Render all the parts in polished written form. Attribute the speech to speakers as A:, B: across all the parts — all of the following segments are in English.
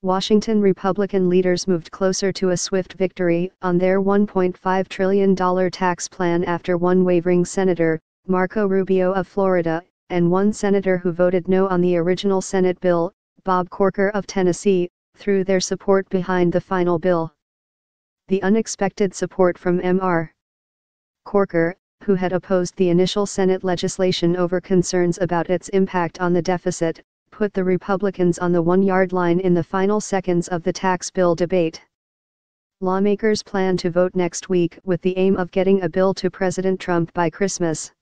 A: Washington Republican leaders moved closer to a swift victory on their $1.5 trillion tax plan after one wavering senator, Marco Rubio of Florida, and one senator who voted no on the original Senate bill, Bob Corker of Tennessee, threw their support behind the final bill. The unexpected support from Mr. Corker, who had opposed the initial Senate legislation over concerns about its impact on the deficit, put the Republicans on the one-yard line in the final seconds of the tax bill debate. Lawmakers plan to vote next week with the aim of getting a bill to President Trump by Christmas.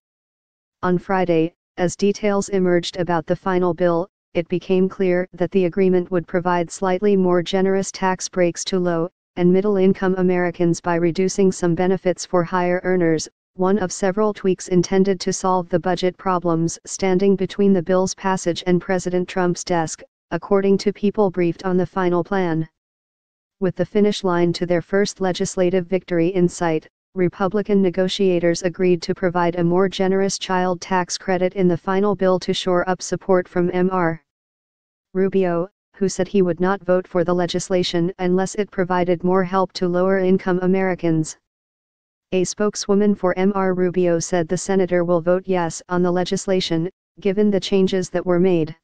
A: On Friday, as details emerged about the final bill, it became clear that the agreement would provide slightly more generous tax breaks to low- and middle-income Americans by reducing some benefits for higher earners, one of several tweaks intended to solve the budget problems standing between the bill's passage and President Trump's desk, according to people briefed on the final plan. With the finish line to their first legislative victory in sight, Republican negotiators agreed to provide a more generous child tax credit in the final bill to shore up support from Mr. Rubio, who said he would not vote for the legislation unless it provided more help to lower-income Americans. A spokeswoman for Mr. Rubio said the senator will vote yes on the legislation, given the changes that were made.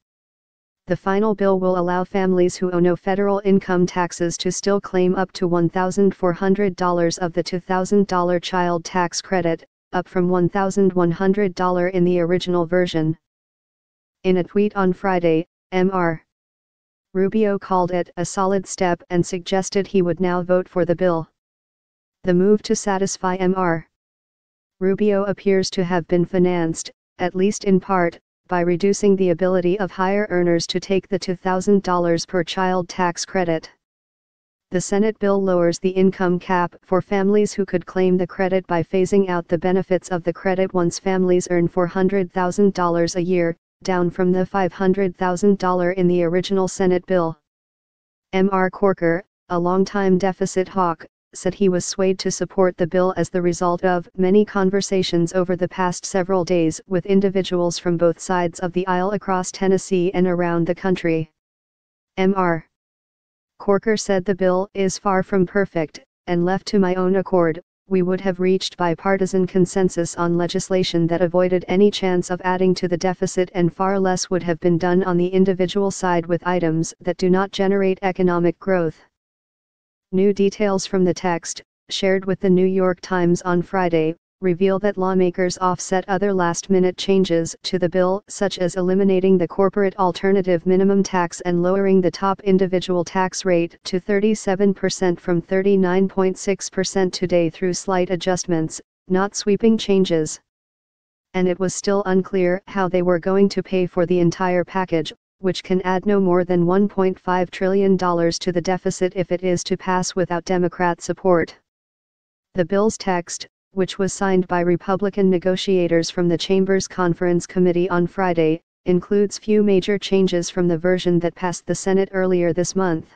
A: The final bill will allow families who owe no federal income taxes to still claim up to $1,400 of the $2,000 child tax credit, up from $1,100 in the original version. In a tweet on Friday, Mr. Rubio called it a solid step and suggested he would now vote for the bill. The move to satisfy Mr. Rubio appears to have been financed, at least in part, by reducing the ability of higher earners to take the $2,000 per child tax credit. The Senate bill lowers the income cap for families who could claim the credit by phasing out the benefits of the credit once families earn $400,000 a year, down from the $500,000 in the original Senate bill. Mr. Corker, a longtime deficit hawk, said he was swayed to support the bill as the result of many conversations over the past several days with individuals from both sides of the aisle across Tennessee and around the country. Mr. Corker said the bill is far from perfect, and left to my own accord, we would have reached bipartisan consensus on legislation that avoided any chance of adding to the deficit, and far less would have been done on the individual side with items that do not generate economic growth. New details from the text, shared with the New York Times on Friday, reveal that lawmakers offset other last-minute changes to the bill, such as eliminating the corporate alternative minimum tax and lowering the top individual tax rate to 37% from 39.6% today through slight adjustments, not sweeping changes. And it was still unclear how they were going to pay for the entire package, which can add no more than $1.5 trillion to the deficit if it is to pass without Democrat support. The bill's text, which was signed by Republican negotiators from the Chamber's Conference Committee on Friday, includes few major changes from the version that passed the Senate earlier this month.